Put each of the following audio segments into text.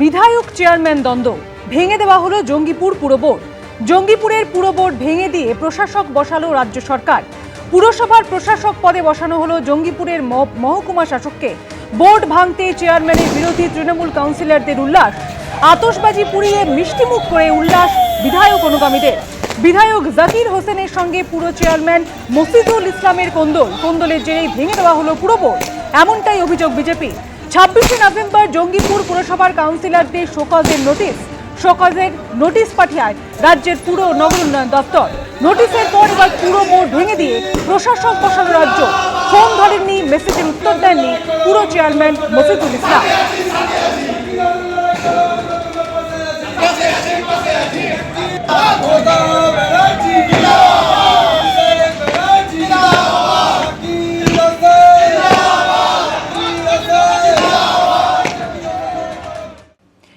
বিধায়ক চেয়ারম্যান দ্বন্দ্ব, ভেঙে দেওয়া হলো জঙ্গিপুর পুর বোর্ড। জঙ্গিপুরের পুর বোর্ড ভেঙে দিয়ে প্রশাসক বসালো রাজ্য সরকার। পুরসভার প্রশাসক পদে বসানো হলো জঙ্গিপুরের মহকুমা শাসককে। বোর্ড ভাঙতে চেয়ারম্যানের বিরোধী তৃণমূল কাউন্সিলরদের উল্লাস। আতশবাজি পুড়িয়ে মিষ্টিমুখ করে উল্লাস বিধায়ক অনুগামীদের। বিধায়ক জাকির হোসেনের সঙ্গে পুর চেয়ারম্যান মফিজুল ইসলামের কোন্দলের জেরেই ভেঙে দেওয়া হলো পুর বোর্ড, এমনটাই অভিযোগ বিজেপি। 26শে নভেম্বর জঙ্গিপুর পুরসভার কাউন্সিলরদের শোকজের নোটিশ পাঠায় রাজ্যের পুর নগর উন্নয়ন দপ্তর। নোটিশের পর এবার পুর বোর্ড ভেঙে দিয়ে প্রশাসক বসালো রাজ্য। ফোন ধরেননি, মেসেজের উত্তর দেননি পুর চেয়ারম্যান মফিজুল ইসলাম।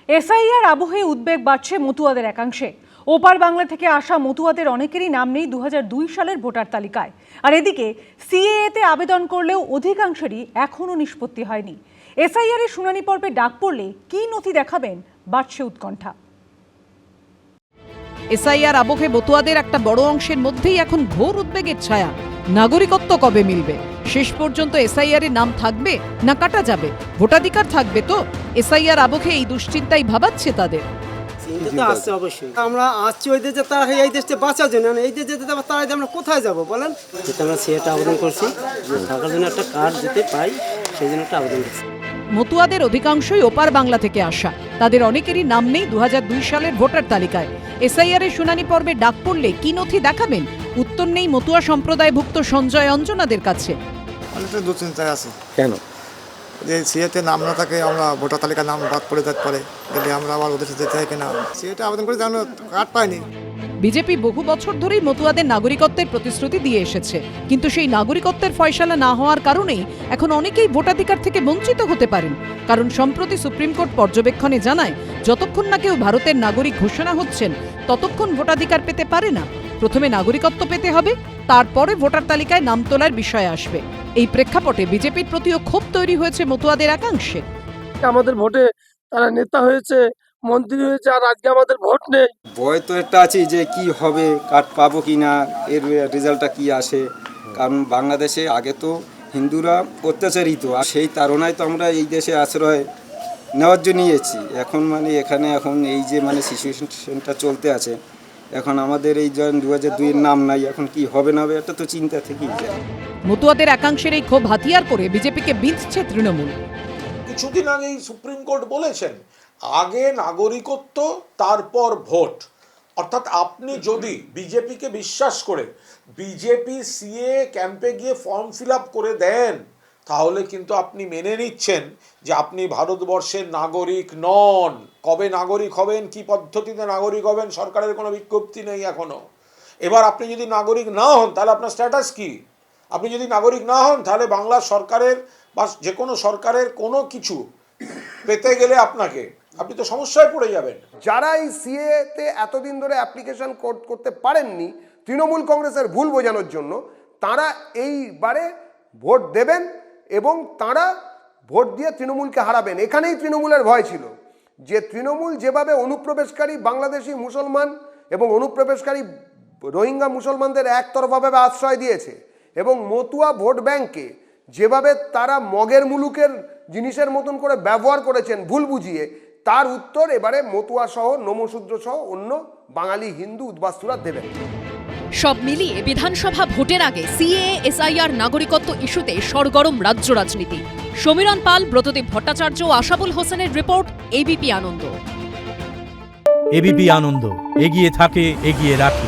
এসআইআর আবহে উদ্বেগ বাড়ছে মতুয়াদের একাংশে। ওপার বাংলা থেকে আসা মতুয়াদের অনেকেরই নাম নেই 2002 সালের ভোটার তালিকায়। আর এদিকে সিএএতে আবেদন করলেও অধিকাংশেরই এখনও নিষ্পত্তি হয়নি। এসআইআর এর শুনানি পর্বে ডাক পড়লে কি নথি দেখাবেন, বাড়ছে উৎকণ্ঠা। এসআইআর আবহে মতুয়াদের একটা বড় অংশের মধ্যেই এখন ঘোর উদ্বেগের ছায়া। নাগরিকত্ব কবে মিলবে? শেষ পর্যন্ত এসআইআর এর নাম থাকবে না কাটা যাবে? ভোটাধিকার থাকবে তো? এসআইআর আবহে এই দুশ্চিন্তাই ভাবাচ্ছে তাদের। আমরা আসছি ওই দেশে, তারা এই দেশে বাঁচার জন্য, এই দেশে যেতে তারা আমরা কোথায় যাবো বলেন? আমরা সেটা আবেদন করছি, থাকার জন্য একটা কার্ড দিতে পাই, সেই জন্য একটা আবেদন করছি। মতুয়াদের অধিকাংশই ওপার বাংলা থেকে আসা। তাদের অনেকেরই নাম নেই 2002 সালের ভোটার তালিকায়। এসআইআর এর শুনানি পর্বে ডাক পড়লে কি নথি দেখাবেন? উত্তর নেই মতুয়া সম্প্রদায়ভুক্ত সঞ্জয় অঞ্জনাদের কাছে। অনেকটা দুশ্চিন্তায় আছে। কেন? যে সিএতে নাম না থাকে, আমরা ভোটার তালিকার নাম বাদ পড়ে যেতে পারে, যদি আমরা আবার ওদের সাথে যেতে হয় কিনা। সিএতে আবেদন করে আমরা কার্ড পাইনি। বিজেপি বহু বছর ধরেই মতুয়াদের নাগরিকত্বের প্রতিশ্রুতি দিয়ে এসেছে, কিন্তু সেই নাগরিকত্বের ফয়সালা না হওয়ার কারণেই এখন অনেকেই ভোটাধিকার থেকে বঞ্চিত হতে পারেন। কারণ সম্প্রতি সুপ্রিম কোর্ট পর্যবেক্ষণে জানায়, যতক্ষণ না কেউ ভারতের নাগরিক ঘোষণা হচ্ছেন ততক্ষণ ভোটাধিকার পেতে পারে না। প্রথমে নাগরিকত্ব পেতে হবে, তারপরে ভোটার তালিকায় নাম তোলার বিষয় আসবে। এই প্রেক্ষাপটে বিজেপির প্রতিও ক্ষোভ তৈরি হয়েছে মতুয়াদের একাংশে। আমাদের ভোটে তারা নেতা হয়েছে, মন্ত্রী হয়েছে, আর আজকে আমাদের ভোট নেই। ভয় তো একটা আছে যে কি হবে, কার্ড পাবো কি না, এর রেজাল্টটা কি আসে। কারণ বাংলাদেশে আগে তো হিন্দুরা অত্যাচারিত, আর সেই তাড়নায় তো আমরা এই দেশে আশ্রয় নেওয়ার জন্য নিয়েছি। এখন এখন এই যে সিচুয়েশনটা চলতে আছে, এখন আমাদের এই 2002-এর নাম নাই, এখন কি হবে না হবে, এটা তো চিন্তা থেকেই যায়। মতুয়াদের একাংশের এই ক্ষোভ হাতিয়ার করে বিজেপিকে বিঁধছে তৃণমূল। কিছুদিন আগেই সুপ্রিম কোর্ট বলেছেন, আগে নাগরিকত্ব তারপর ভোট। অর্থাৎ আপনি যদি বিজেপিকে বিশ্বাস করে বিজেপি সিএ ক্যাম্পে গিয়ে ফর্ম ফিল আপ করে দেন, তাহলে কিন্তু আপনি মেনে নিচ্ছেন যে আপনি ভারতবর্ষের নাগরিক নন। কবে নাগরিক হবেন, কি পদ্ধতিতে নাগরিক হবেন, সরকারের কোনো বিজ্ঞপ্তি নেই এখনো। এবার আপনি যদি নাগরিক না হন, তাহলে আপনার স্ট্যাটাস কি? আপনি যদি নাগরিক না হন, তাহলে বাংলা সরকারের বা যে কোনো সরকারের কোনো কিছু পেতে গেলে আপনি তো সমস্যায় পড়ে যাবেন। যারা এই সিএতে এতদিন ধরে অ্যাপ্লিকেশন করতে পারেননি তৃণমূল কংগ্রেসের ভুল বোঝানোর জন্য, তারা এইবারে ভোট দেবেন এবং তারা ভোট দিয়ে তৃণমূলকে হারাবেন। এখানেই তৃণমূলের ভয় ছিল যে তৃণমূল যেভাবে অনুপ্রবেশকারী বাংলাদেশি মুসলমান এবং অনুপ্রবেশকারী রোহিঙ্গা মুসলমানদের একতরফাভাবে আশ্রয় দিয়েছে, এবং মতুয়া ভোট ব্যাংকে যেভাবে তারা মগের মুলুকের জিনিসের মতন করে ব্যবহার করেছেন ভুল বুঝিয়ে, তার উত্তর এবারে মতুয়া সহ নমশূদ্র সহ অন্য বাঙালি হিন্দু উদ্বাস্তুরা দেবেন। সব মিলিয়ে বিধানসভা ভোটের আগে সিএএ এসআইআর নাগরিকত্ব ইস্যুতে সরগরম রাজ্য রাজনীতি। সমীরণ পাল, ব্রতদেব ভট্টাচার্য ও আশাবুল হোসেনের রিপোর্ট, এবিপি আনন্দ। এবিপি আনন্দ, এগিয়ে থাকে, এগিয়ে রাখে।